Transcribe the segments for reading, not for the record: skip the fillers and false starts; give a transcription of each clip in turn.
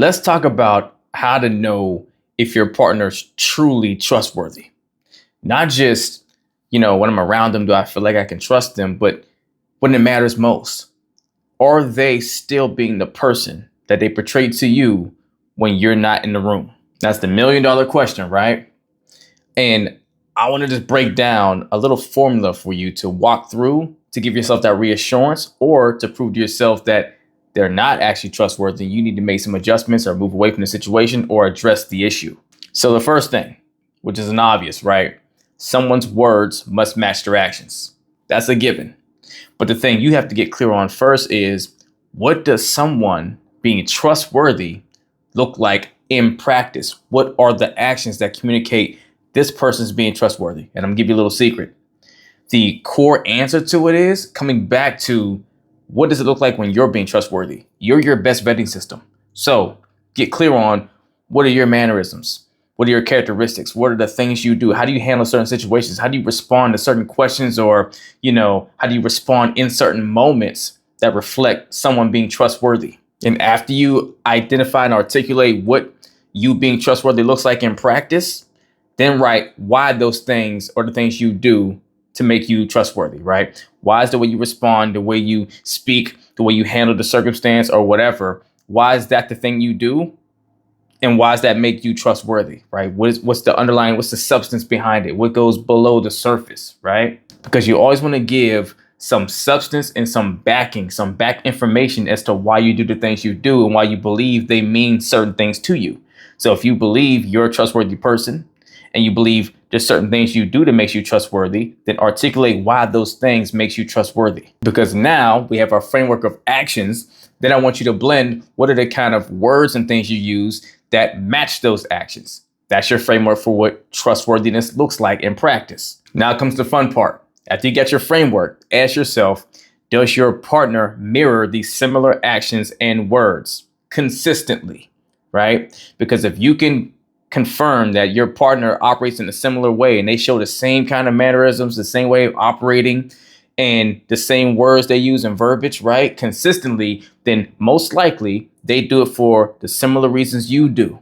Let's talk about how to know if your partner's truly trustworthy. Not just, when I'm around them, do I feel like I can trust them, but when it matters most, are they still being the person that they portray to you when you're not in the room? That's the $1,000,000 question, right? And I want to just break down a little formula for you to walk through to give yourself that reassurance or to prove to yourself that they're not actually trustworthy. You need to make some adjustments or move away from the situation or address the issue. So the first thing, which is an obvious, right? Someone's words must match their actions. That's a given. But the thing you have to get clear on first is, what does someone being trustworthy look like in practice? What are the actions that communicate this person's being trustworthy? And I'm gonna give you a little secret. The core answer to it is coming back to, what does it look like when you're being trustworthy? You're your best vetting system. So get clear on, what are your mannerisms? What are your characteristics? What are the things you do? How do you handle certain situations? How do you respond to certain questions? Or, how do you respond in certain moments that reflect someone being trustworthy? And after you identify and articulate what you being trustworthy looks like in practice, then write why those things are the things you do to make you trustworthy, right? Why is the way you respond, the way you speak, the way you handle the circumstance or whatever, why is that the thing you do? And why does that make you trustworthy, right? What's the substance behind it? What goes below the surface, right? Because you always want to give some substance and some back information as to why you do the things you do and why you believe they mean certain things to you. So if you believe you're a trustworthy person and you believe there's certain things you do that makes you trustworthy, then articulate why those things makes you trustworthy. Because now we have our framework of actions. Then I want you to blend, what are the kind of words and things you use that match those actions. That's your framework for what trustworthiness looks like in practice. Now comes the fun part. After you get your framework, ask yourself, does your partner mirror these similar actions and words consistently, right? Because if you can confirm that your partner operates in a similar way and they show the same kind of mannerisms, the same way of operating, and the same words they use in verbiage, right, consistently, then most likely they do it for the similar reasons you do.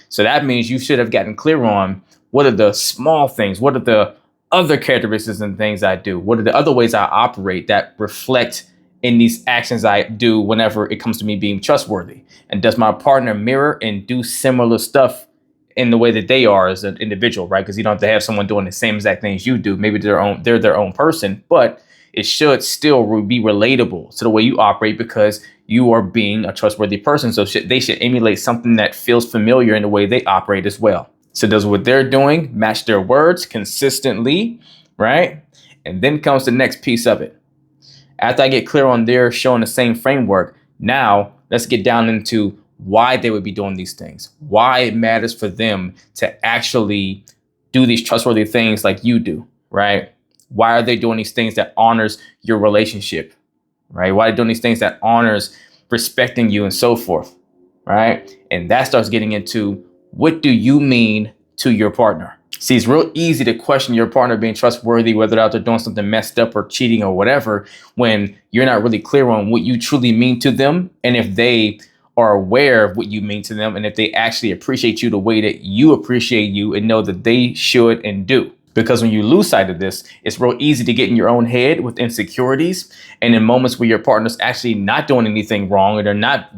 So that means you should have gotten clear on, what are the small things? What are the other characteristics and things I do? What are the other ways I operate that reflect in these actions I do whenever it comes to me being trustworthy? And does my partner mirror and do similar stuff in the way that they are as an individual, right? Because you don't have to have someone doing the same exact things you do. Maybe they're their own person, but it should still be relatable to the way you operate because you are being a trustworthy person. So they should emulate something that feels familiar in the way they operate as well. So does what they're doing match their words consistently, right? And then comes the next piece of it. After I get clear on their showing the same framework, now let's get down into why they would be doing these things, why it matters for them to actually do these trustworthy things like you do, right? Why are they doing these things that honors your relationship, right? Why are they doing these things that honors respecting you and so forth, right? And that starts getting into, what do you mean to your partner? See, it's real easy to question your partner being trustworthy, whether they're doing something messed up or cheating or whatever, when you're not really clear on what you truly mean to them. And if they are aware of what you mean to them, and if they actually appreciate you the way that you appreciate you and know that they should and do. Because when you lose sight of this, it's real easy to get in your own head with insecurities. And in moments where your partner's actually not doing anything wrong, or they're not,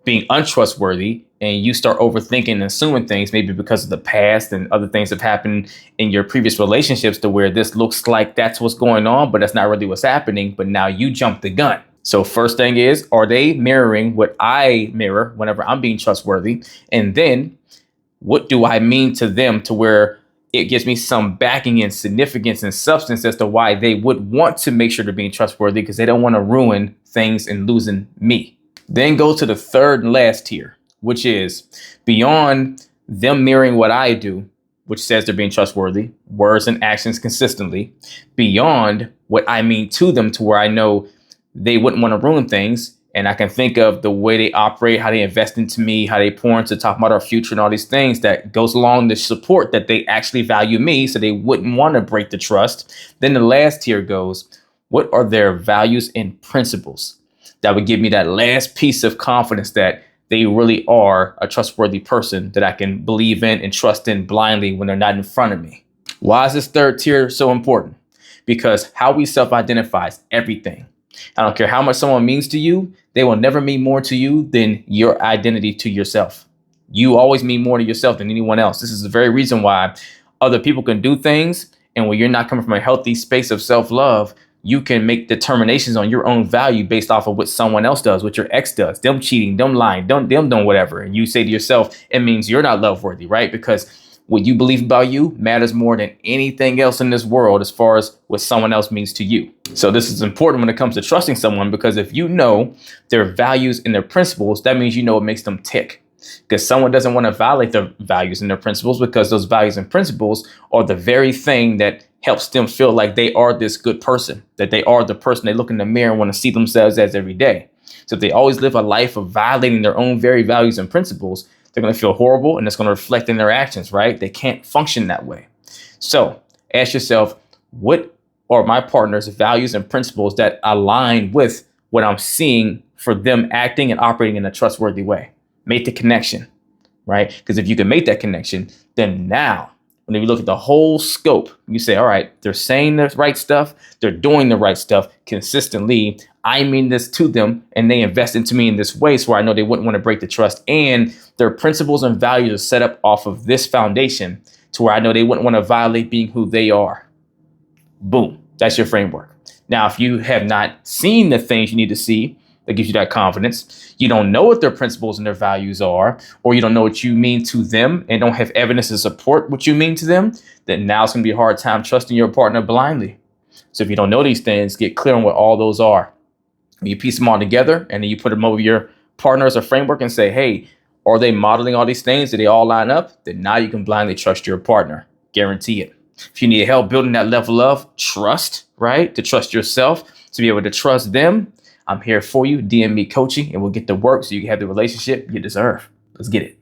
being untrustworthy, and you start overthinking and assuming things, maybe because of the past and other things have happened in your previous relationships to where this looks like that's what's going on, but that's not really what's happening. But now you jump the gun. So first thing is, are they mirroring what I mirror whenever I'm being trustworthy? And then what do I mean to them to where it gives me some backing and significance and substance as to why they would want to make sure they're being trustworthy, because they don't want to ruin things and losing me. Then go to the third and last tier, which is beyond them mirroring what I do, which says they're being trustworthy, words and actions consistently, beyond what I mean to them to where I know they wouldn't want to ruin things. And I can think of the way they operate, how they invest into me, how they pour into talk about our future and all these things that goes along the support that they actually value me. So they wouldn't want to break the trust. Then the last tier goes, what are their values and principles that would give me that last piece of confidence that they really are a trustworthy person that I can believe in and trust in blindly when they're not in front of me. Why is this third tier so important? Because how we self-identify is everything. I don't care how much someone means to you, they will never mean more to you than your identity to yourself. You always mean more to yourself than anyone else. This is the very reason why other people can do things. And when you're not coming from a healthy space of self-love, you can make determinations on your own value based off of what someone else does, what your ex does, them cheating, them lying, them doing whatever. And you say to yourself, it means you're not love worthy, right? Because what you believe about you matters more than anything else in this world as far as what someone else means to you. So this is important when it comes to trusting someone, because if you know their values and their principles, that means you know what makes them tick. Because someone doesn't want to violate their values and their principles, because those values and principles are the very thing that helps them feel like they are this good person, that they are the person they look in the mirror and want to see themselves as every day. So if they always live a life of violating their own very values and principles, they're going to feel horrible, and it's going to reflect in their actions, right? They can't function that way. So ask yourself, what are my partner's values and principles that align with what I'm seeing for them acting and operating in a trustworthy way? Make the connection, right? Because if you can make that connection, then now, when you look at the whole scope, you say, all right, they're saying the right stuff, they're doing the right stuff consistently. I mean this to them, and they invest into me in this way, so I know they wouldn't want to break the trust. And their principles and values are set up off of this foundation to where I know they wouldn't want to violate being who they are. Boom. That's your framework. Now, if you have not seen the things you need to see, that gives you that confidence, you don't know what their principles and their values are, or you don't know what you mean to them and don't have evidence to support what you mean to them, then now it's going to be a hard time trusting your partner blindly. So if you don't know these things, get clear on what all those are. You piece them all together, and then you put them over your partner as a framework and say, hey, are they modeling all these things? Do they all line up? Then now you can blindly trust your partner. Guarantee it. If you need help building that level of trust, right, to trust yourself, to be able to trust them, I'm here for you. DM me coaching, and we'll get to work so you can have the relationship you deserve. Let's get it.